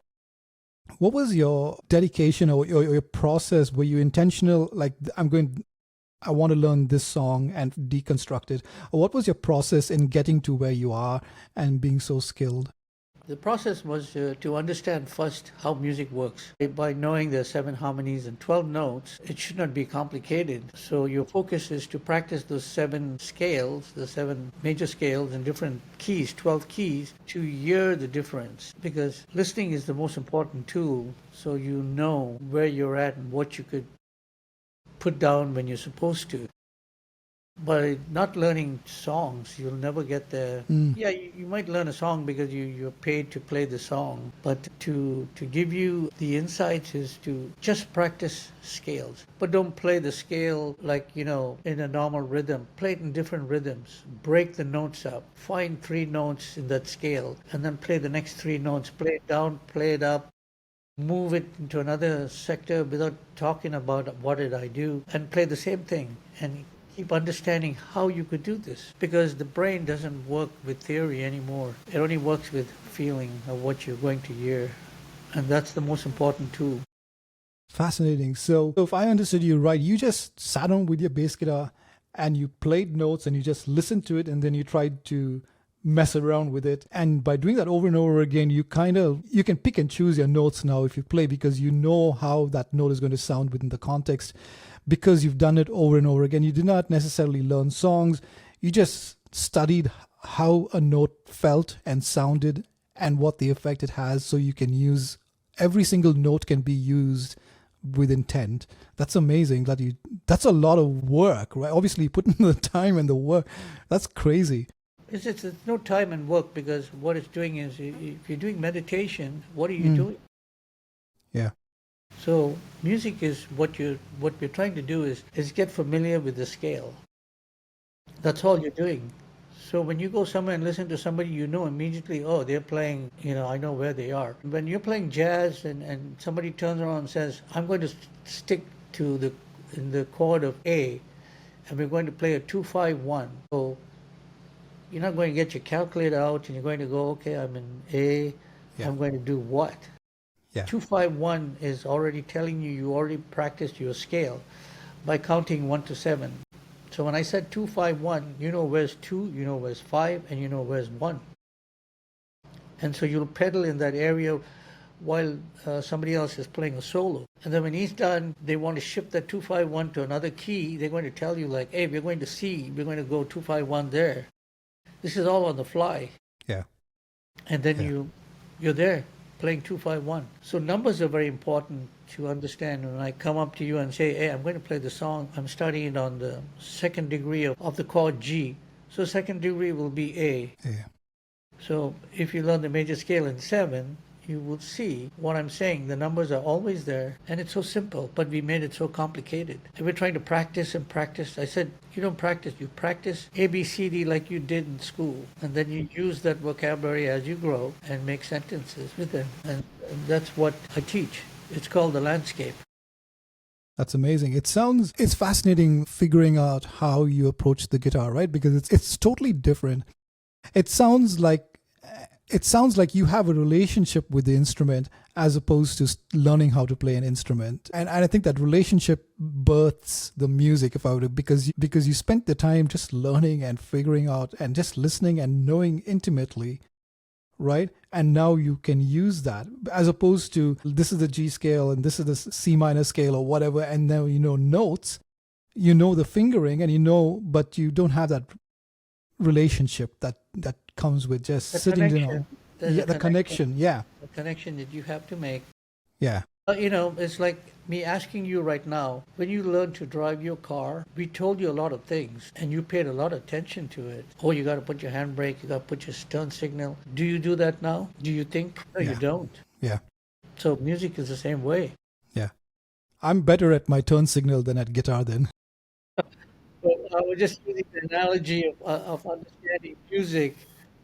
dedication or your process? Were you intentional, like, I want to learn this song and deconstruct it? Or what was your process in getting to where you are and being so skilled? The process was to understand first how music works. By knowing the 7 harmonies and 12 notes, it should not be complicated. So your focus is to practice those 7 scales, the 7 major scales in different keys, 12 keys, to hear the difference. Because listening is the most important tool, so you know where you're at and what you could put down when you're supposed to. By not learning songs, you'll never get there. Yeah, you might learn a song because you're paid to play the song, but to give you the insights is to just practice scales. But don't play the scale like, in a normal rhythm. Play it in different rhythms. Break the notes up. Find 3 notes in that scale, and then play the next 3 notes. Play it down, play it up. Move it into another sector without talking about what did I do, and play the same thing. And keep understanding how you could do this, because the brain doesn't work with theory anymore. It only works with feeling of what you're going to hear, and that's the most important tool. Fascinating. So if I understood you right, you just sat on with your bass guitar and you played notes and you just listened to it, and then you tried to mess around with it, and by doing that over and over again, you can pick and choose your notes now if you play, because you know how that note is going to sound within the context, because you've done it over and over again. You did not necessarily learn songs, you just studied how a note felt and sounded and what the effect it has, so you can use every single note can be used with intent. That's amazing. That's a lot of work, right? Obviously, you put in the time and the work. That's crazy. It's no time and work, because what it's doing is, if you're doing meditation, what are you Mm. doing? Yeah. So music is what we're trying to do is get familiar with the scale. That's all you're doing. So when you go somewhere and listen to somebody, you know immediately, oh, they're playing, I know where they are. When you're playing jazz and somebody turns around and says, I'm going to stick to in the chord of A, and we're going to play a 2-5-1. So you're not going to get your calculator out and you're going to go, okay, I'm in A, Yeah. I'm going to do what? Yeah. 2-5-1 is already telling you already practiced your scale by counting 1 to 7. So when I said 2-5-1, you know where's 2, you know where's 5, and you know where's 1. And so you'll pedal in that area while somebody else is playing a solo. And then when he's done, they want to shift that 2-5-1 to another key. They're going to tell you, like, hey, we're going to C, we're going to go 2-5-1 there. This is all on the fly. Yeah. And then Yeah. you're there playing 2-5-1. So numbers are very important to understand. When I come up to you and say, hey, I'm going to play the song, I'm starting it on the second degree of the chord G. So second degree will be A. Yeah. So if you learn the major scale in 7, you will see what I'm saying. The numbers are always there, and it's so simple, but we made it so complicated. And we're trying to practice and practice. I said, you don't practice, you practice A, B, C, D like you did in school, and then you use that vocabulary as you grow and make sentences with them. And that's what I teach. It's called the landscape. That's amazing. It's fascinating figuring out how you approach the guitar, right? Because it's totally different. It sounds like you have a relationship with the instrument as opposed to learning how to play an instrument. And I think that relationship births the music, if I would, because you spent the time just learning and figuring out and just listening and knowing intimately, right? And now you can use that as opposed to this is the G scale and this is the C minor scale or whatever, and now you know notes, you know the fingering, and but you don't have that relationship that comes with just The sitting connection. down. There's Yeah, a the connection. Yeah. The connection that you have to make. Yeah. It's like me asking you right now, when you learned to drive your car, we told you a lot of things and you paid a lot of attention to it. Oh, you got to put your handbrake, you got to put your turn signal. Do you do that now? Do you think? No, you Yeah. don't. Yeah. So music is the same way. Yeah. I'm better at my turn signal than at guitar then. But I was just using the analogy of understanding music,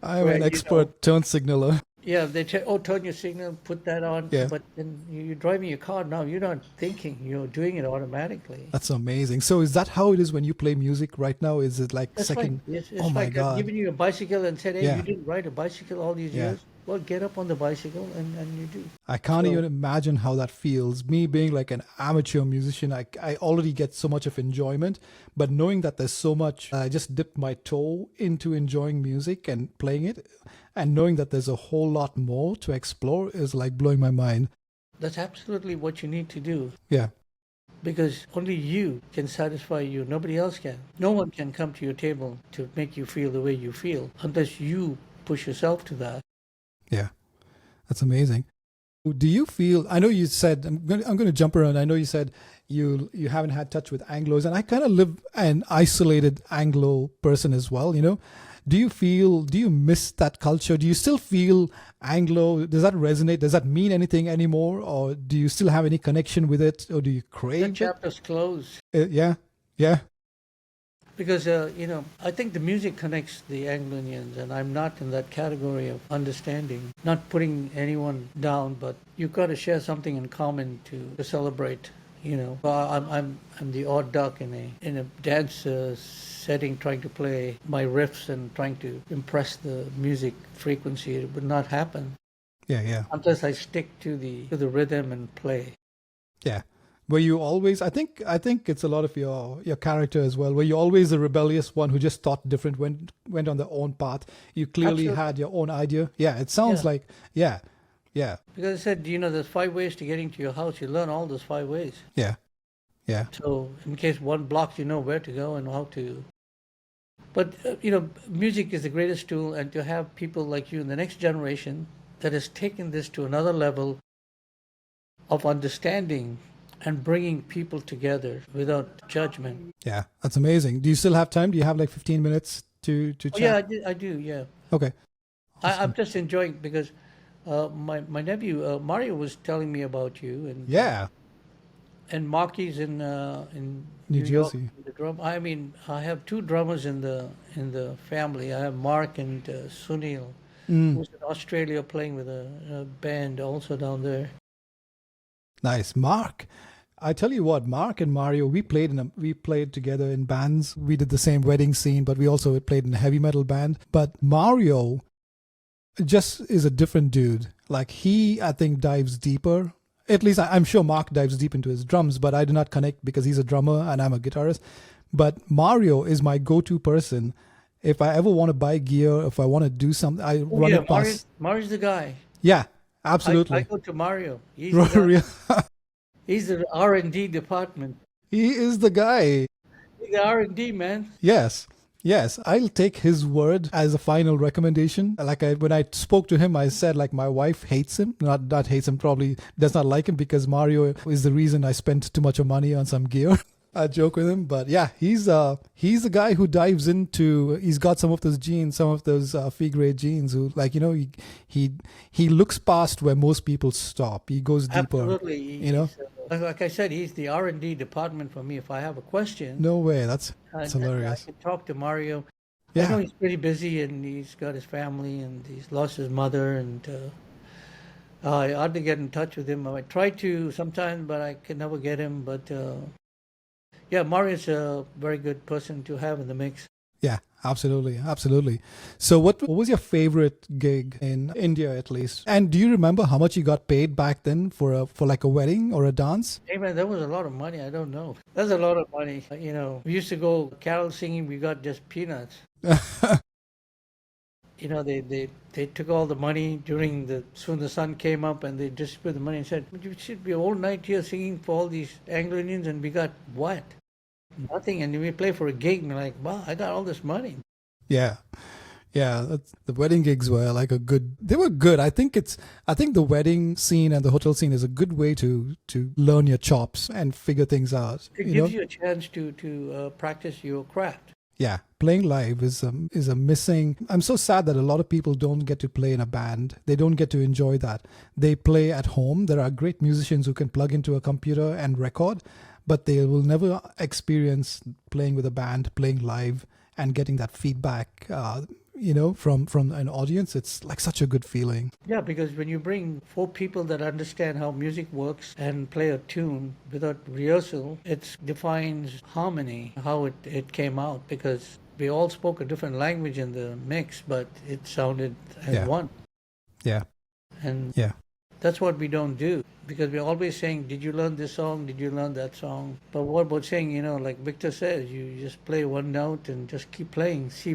I'm where, an expert turn signaler. yeah, they tell, oh, turn your signal, put that on. Yeah. But then you're driving your car now, you're not thinking, you're doing it automatically. That's amazing. So is that how it is when you play music right now? Is it like That's second? right. It's Oh my like I've God. given you a bicycle and said, hey, Yeah. you didn't ride a bicycle all these Yeah. years. Well, get up on the bicycle and you do. I can't So- even imagine how that feels. Me being like an amateur musician, I already get so much of enjoyment, but knowing that there's so much, I just dipped my toe into enjoying music and playing it, and knowing that there's a whole lot more to explore is like blowing my mind. That's absolutely what you need to do, Yeah. because only you can satisfy you. Nobody else can. No one can come to your table to make you feel the way you feel unless you push yourself to that. Yeah. That's amazing. Do you feel? I know you said I'm going to jump around. I know you said you haven't had touch with Anglos, and I kind of live an isolated Anglo person as well. Do you miss that culture? Do you still feel Anglo? Does that resonate? Does that mean anything anymore, or do you still have any connection with it, or do you That crave it? chapter's closed. Yeah, yeah, Because, I think the music connects the Anglo-Indians, and I'm not in that category of understanding, not putting anyone down, but you've got to share something in common to celebrate, I'm the odd duck in a dance setting, trying to play my riffs and trying to impress the music frequency. It would not happen yeah. unless I stick to the rhythm and play. Yeah. Were you always? I think it's a lot of your character as well. Were you always the rebellious one who just thought different, went on their own path? You clearly Absolutely. had your own idea. Yeah, it sounds Yeah. like yeah. Because I said, there's 5 ways to getting to your house. You learn all those 5 ways. Yeah. So in case one blocks, you know where to go and how to. But, music is the greatest tool, and to have people like you in the next generation that has taken this to another level of understanding and bringing people together without judgment. Yeah, that's amazing. Do you still have time? Do you have like 15 minutes to Oh, chat? yeah, I do, yeah. Okay. I'm just enjoying because my nephew Mario was telling me about you, Yeah, and Marky's in New New York. Jersey. The drum. I mean, I have two drummers in the family. I have Mark and Sunil, Mm, who's in Australia playing with a band also down there. nice, Mark. I tell you what, Mark and Mario, we played together in bands. We did the same wedding scene, but we also played in a heavy metal band. But Mario just is a different dude. Like he, I think, dives deeper. At least I'm sure Mark dives deep into his drums, but I do not connect because he's a drummer and I'm a guitarist. But Mario is my go-to person. If I ever want to buy gear, if I want to do something, I Oh run yeah, it past. Mario's the guy. Yeah, I absolutely. go to Mario. He's the guy. He's the R&D department. He is the guy. He's the R&D man. Yes. Yes, I'll take his word as a final recommendation. When I spoke to him, I said like my wife hates him. Not hates him, probably does not like him because Mario is the reason I spent too much of money on some gear. I joke with him, but yeah, he's a guy who dives into. He's got some of those genes, some of those Feegrade genes. Who he looks past where most people stop. He goes deeper. Absolutely. You know, Like I said, he's the R&D department for me. If I have a question, no way. That's I hilarious. can talk to Mario. I Yeah. know he's pretty busy and he's got his family and he's lost his mother and I ought to get in touch with him. I try to sometimes, but I can never get him. But yeah, Mario's a very good person to have in the mix. Yeah, absolutely, absolutely. So, what was your favorite gig in India, at least? And do you remember how much you got paid back then for like a wedding or a dance? Hey man, that was a lot of money. I don't know. That's a lot of money. We used to go carol singing. We got just peanuts. They took all the money soon the sun came up and they distributed the money and said, you should be all night here singing for all these Anglo Indians, and we got what? Nothing. And we play for a gig and we're like, wow, I got all this money. Yeah, yeah. The wedding gigs were like they were good. I think the wedding scene and the hotel scene is a good way to learn your chops and figure things out. It gives you a chance to practice your craft. Yeah, playing live is a missing. I'm so sad that a lot of people don't get to play in a band. They don't get to enjoy that. They play at home. There are great musicians who can plug into a computer and record, but they will never experience playing with a band, playing live, and getting that feedback. From an audience. It's like such a good feeling. Yeah, because when you bring four people that understand how music works and play a tune without rehearsal, it defines harmony, how it came out, because we all spoke a different language in the mix, but it sounded as one. Yeah. And Yeah. that's what we don't do, because we're always saying, did you learn this song? Did you learn that song? But what about saying, like Victor says, you just play one note and just keep playing, see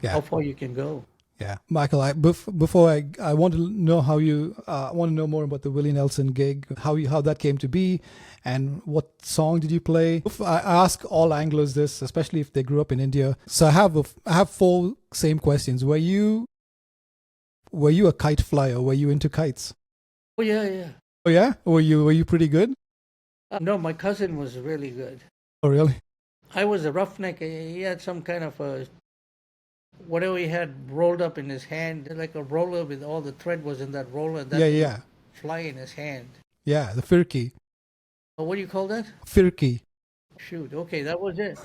how far you can go. Yeah, Michael. Before I want to know how you want to know more about the Willie Nelson gig, how that came to be, and what song did you play? I ask all Anglos this, especially if they grew up in India. So I have four same questions. Were you a kite flyer? Were you into kites? Oh yeah, yeah. Oh yeah. Were you pretty good? No, my cousin was really good. Oh really? I was a roughneck. He had some kind of whatever he had rolled up in his hand, like a roller with all the thread was in that roller. That Yeah. Fly in his hand. Yeah, the firki. Oh, what do you call that? Firki. Shoot. Okay, that was it.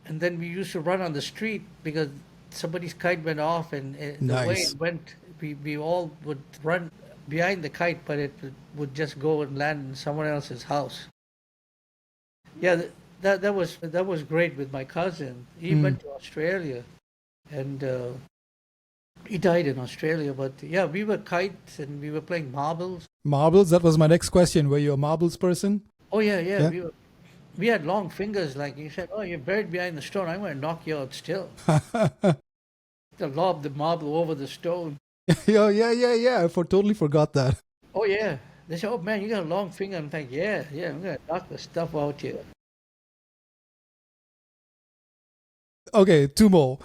And then we used to run on the street because somebody's kite went off, and the way it went, we all would run behind the kite, but it would just go and land in someone else's house. Yeah, that was great with my cousin. He went to Australia, and he died in Australia. But yeah, we were kites and we were playing marbles. Marbles. That was my next question. Were you a marbles person? Oh yeah. We had long fingers. Like you said, oh, you're buried behind the stone. I'm going to knock you out still. To lob the marble over the stone. Yeah. I totally forgot that. Oh yeah. They said, oh man, you got a long finger. I'm like, yeah, I'm going to knock the stuff out here. Okay, two more.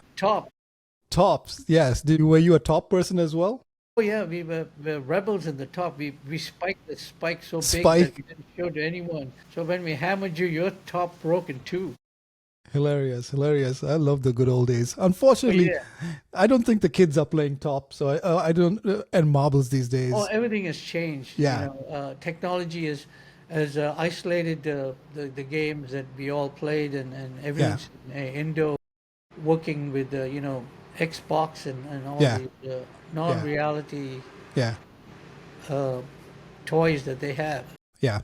Tops, yes. Were you a top person as well? Oh yeah, we were rebels in the top. We spiked the spike so big Spike. that we didn't show to anyone. So when we hammered you, your top broke in two. Hilarious, hilarious. I love the good old days. Oh Unfortunately, yeah. I don't think the kids are playing top, so I don't and marbles these Oh, days. everything has changed. Yeah, Technology has isolated the games that we all played, and yeah, everyone's indoor working with Xbox and all yeah, the yeah, non-reality yeah, uh, toys that they have. yeah,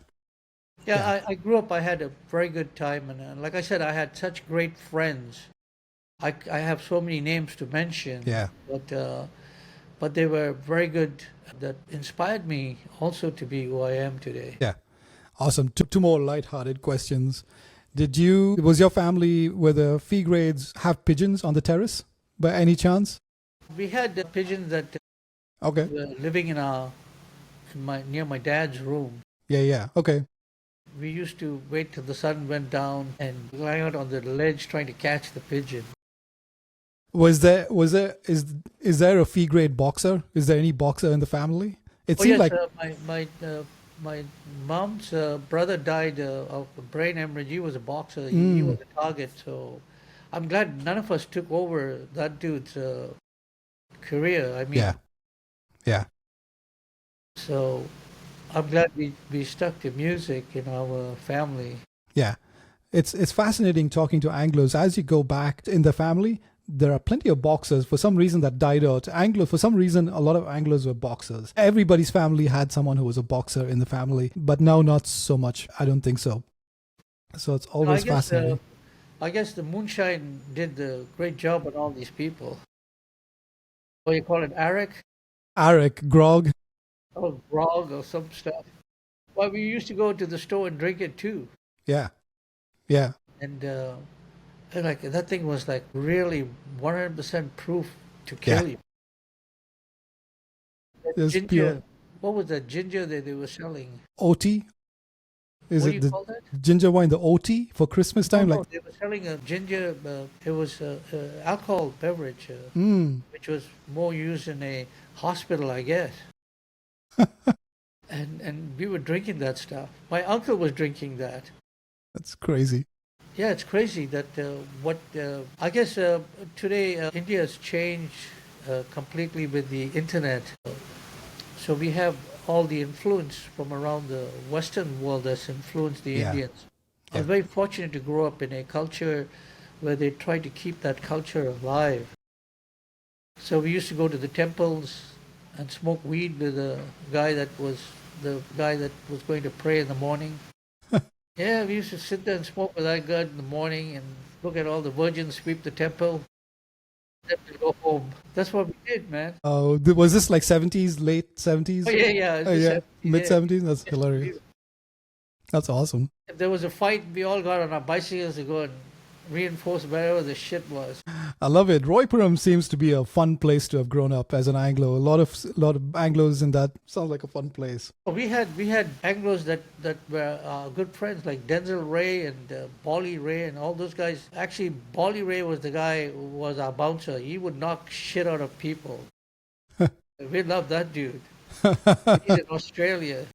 Yeah, yeah, I grew up. I had a very good time, and like I said, I had such great friends. I have so many names to mention, yeah, but they were very good. That inspired me also to be who I am today. yeah. Awesome. Two more light-hearted questions. Was your family, were the Feegrades have pigeons on the terrace by any chance? We had pigeons that Okay. were living in my near my dad's room. Yeah, yeah. Okay. We used to wait till the sun went down and lie out on the ledge trying to catch the pigeon. Is there a Feegrade boxer? Is there any boxer in the family? It Oh seemed yes, like my mom's brother died of a brain hemorrhage. He was a boxer. He mm, was a target. So I'm glad none of us took over that dude's career. I yeah, mean, yeah, so I'm glad we stuck to music in our family. yeah. It's fascinating talking to Anglos. As you go back in the family, there are plenty of boxers. For some reason that died out. For some reason, a lot of Anglos were boxers. Everybody's family had someone who was a boxer in the family, but now not so much. I don't think so. So it's No, always fascinating. I guess the moonshine did a great job on all these people. What do you call it, Arak? Arak, grog. Oh, grog or some stuff. Well, we used to go to the store and drink it too. Yeah, yeah. And like that thing was like really 100% proof to Yeah. kill you. That There's pure ginger, what was that ginger that they were selling? OT. Is What do it you the call that? ginger wine, the OT for Christmas No, time? Like, no, they were selling a ginger. It was alcohol beverage, mm, which was more used in a hospital, I guess. And we were drinking that stuff. My uncle was drinking that. that's crazy. Yeah, it's crazy that I guess today India has changed completely with the internet. So we have all the influence from around the Western world that's influenced the Yeah, Indians. I yeah, was very fortunate to grow up in a culture where they tried to keep that culture alive. So we used to go to the temples and smoke weed with the guy that was going to pray in the morning. Yeah, we used to sit there and smoke with that guy in the morning and look at all the virgins sweep the temple, then we go home. That's what we did, man. Oh, was this like 70s, late 70s? Oh yeah, yeah, it's Oh, the yeah, 70s, mid yeah. 70s. That's Yes, hilarious. That's awesome. if there was a fight, we all got on our bicycles to go and reinforce wherever the shit was. I love it. Royapuram seems to be a fun place to have grown up as an Anglo. A lot of Anglos in that sounds like a fun place. We had Anglos that were good friends like Denzel Ray and Bolly Ray and all those guys. Actually, Bolly Ray was the guy who was our bouncer. He would knock shit out of people. We loved that dude. He's in Australia.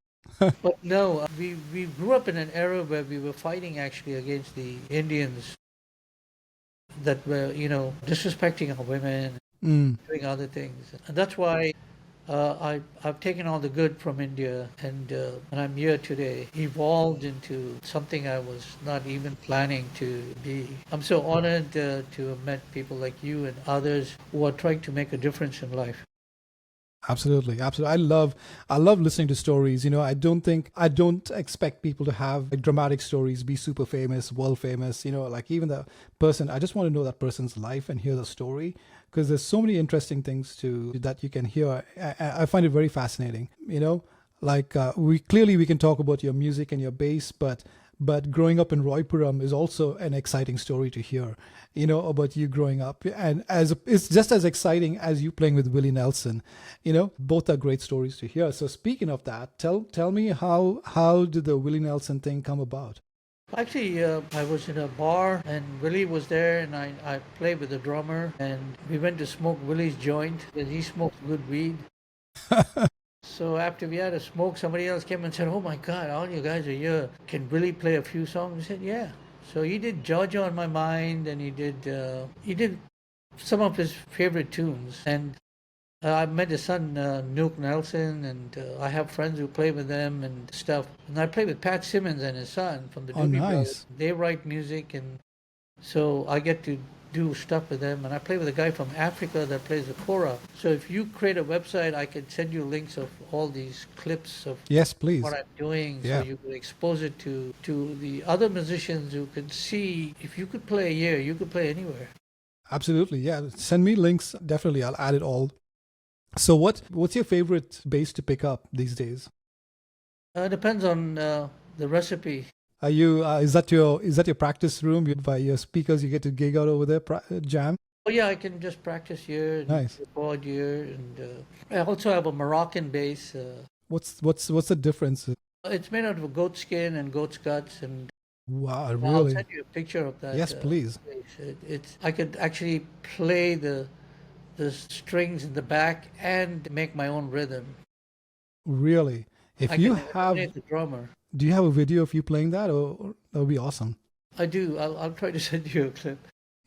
But no, we grew up in an era where we were fighting actually against the Indians that were, disrespecting our women, Mm, doing other things. And that's why I've taken all the good from India and I'm here today, evolved into something I was not even planning to be. I'm so honored to have met people like you and others who are trying to make a difference in life. absolutely, absolutely. I love listening to stories. I don't expect people to have like, dramatic stories, be super famous, world famous. Like even the person. I just want to know that person's life and hear the story because there's so many interesting things that you can hear. I find it very fascinating. Like we can talk about your music and your bass, but growing up in Royapuram is also an exciting story to hear. About you growing up, and it's just as exciting as you playing with Willie Nelson. Both are great stories to hear. So speaking of that, tell me how did the Willie Nelson thing come about? Actually, I was in a bar and Willie was there and I played with the drummer and we went to smoke Willie's joint because he smokes good weed. So after we had a smoke, somebody else came and said, "Oh my God, all you guys are here. Can Willie play a few songs?" We said, "Yeah." So he did Georgia on My Mind, and he did some of his favorite tunes. And I met his son, Nuke Nelson, and I have friends who play with them and stuff. And I play with Pat Simmons and his son from the Oh, Doobie Brothers. nice. They write music, and so I get to do stuff with them. And I play with a guy from Africa that plays the kora. So if you create a website, I could send you links of all these clips of Yes, please. what I'm doing, Yeah. so you could expose it to the other musicians who could see. If you could play here, you could play anywhere. Absolutely. Yeah. Send me links. Definitely. I'll add it all. So what's your favorite bass to pick up these days? Depends on the recipe. Are you is that your practice room? By your speakers, you get to gig out over there, jam. Oh yeah, I can just practice here and Nice. record here, and I also have a Moroccan bass. What's the difference? It's made out of goat skin and goat's guts, and Wow, I'll really? send you a picture of that. Yes, please. Bass. It's I could actually play the strings in the back and make my own rhythm. Really? If I you can have, eliminate the drummer. do you have a video of you playing that, or that would be awesome? I do. I'll try to send you a clip.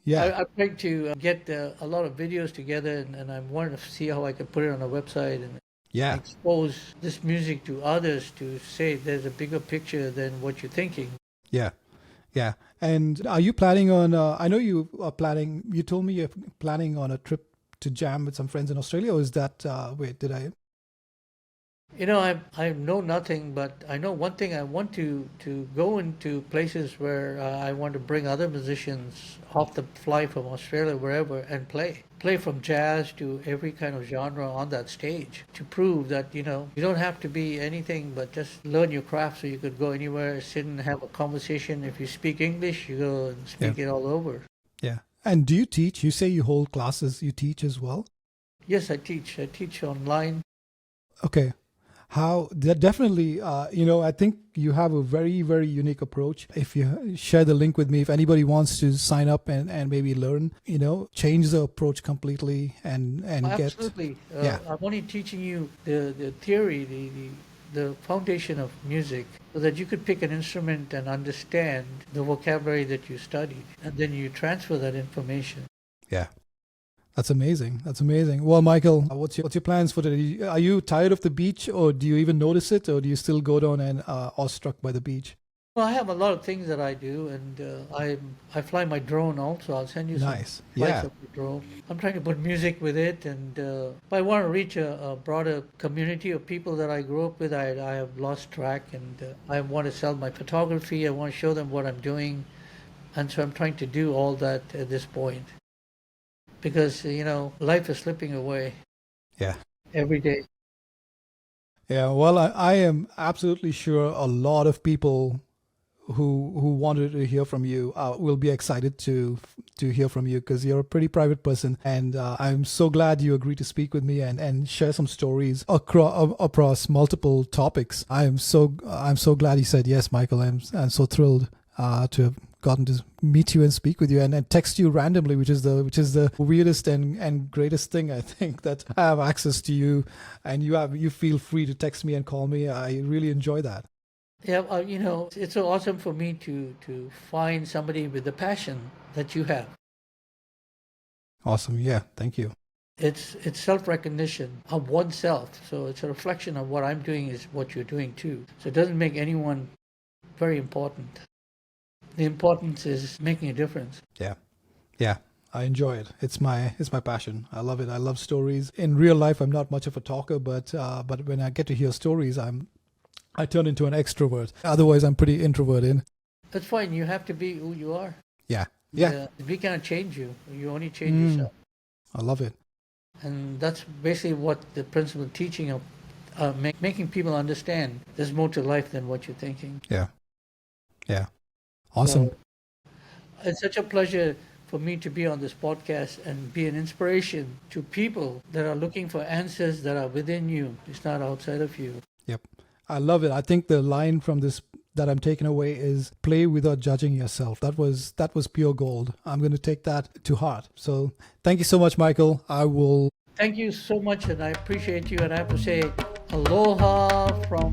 Yeah. I'm trying to get a lot of videos together, and I wanted to see how I could put it on a website and Yeah. expose this music to others to say there's a bigger picture than what you're thinking. Yeah. Yeah. And are you planning on? I know you are planning. You told me you're planning on a trip to jam with some friends in Australia. Or is that? Wait, did I? You know, I know nothing, but I know one thing. I want to go into places where I want to bring other musicians off the fly from Australia, wherever, and play from jazz to every kind of genre on that stage, to prove that you don't have to be anything but just learn your craft, so you could go anywhere, sit and have a conversation. If you speak English, you go and speak it all over. Yeah. And do you teach? You say you hold classes. You teach as well? Yes, I teach. I teach online. Okay. How that definitely, I think you have a very, very unique approach. If you share the link with me, if anybody wants to sign up and maybe learn, change the approach completely and get. Absolutely. Yeah. I'm only teaching you the theory, the foundation of music, so that you could pick an instrument and understand the vocabulary that you studied, and then you transfer that information. Yeah. That's amazing. That's amazing. Well, Michael, what's your plans for today? Are you tired of the beach, or do you even notice it, or do you still go down and awestruck by the beach? Well, I have a lot of things that I do, and I fly my drone also. I'll send you Nice. some flights Yeah. of the drone. I'm trying to put music with it, and if I want to reach a broader community of people that I grew up with, I have lost track, and I want to sell my photography. I want to show them what I'm doing, and so I'm trying to do all that at this point. Because, life is slipping away Yeah. every day. Yeah. Well, I am absolutely sure a lot of people who wanted to hear from you will be excited to hear from you, because you're a pretty private person, and I'm so glad you agreed to speak with me and share some stories across multiple topics. I'm so glad you said yes, Michael. I'm so thrilled to have gotten to meet you and speak with you and text you randomly, which is the weirdest and greatest thing, I think, that I have access to you, and you feel free to text me and call me. I really enjoy that. Yeah, it's so awesome for me to find somebody with the passion that you have. Awesome. Yeah. Thank you. It's self-recognition of oneself. So it's a reflection of what I'm doing is what you're doing too. So it doesn't make anyone very important. The importance is making a difference. Yeah. Yeah. I enjoy it. It's my passion. I love it. I love stories. In real life, I'm not much of a talker, but when I get to hear stories, I turn into an extrovert. Otherwise, I'm pretty introverted. That's fine. You have to be who you are. Yeah. Yeah. We cannot change you. You only change yourself. I love it. And that's basically what the principle of teaching of making people understand there's more to life than what you're thinking. Yeah. Yeah. Awesome. So, it's such a pleasure for me to be on this podcast and be an inspiration to people that are looking for answers that are within you. It's not outside of you. Yep. I love it. I think the line from this that I'm taking away is play without judging yourself. That was pure gold. I'm going to take that to heart. So thank you so much, Michael. I will. Thank you so much, and I appreciate you. And I have to say aloha from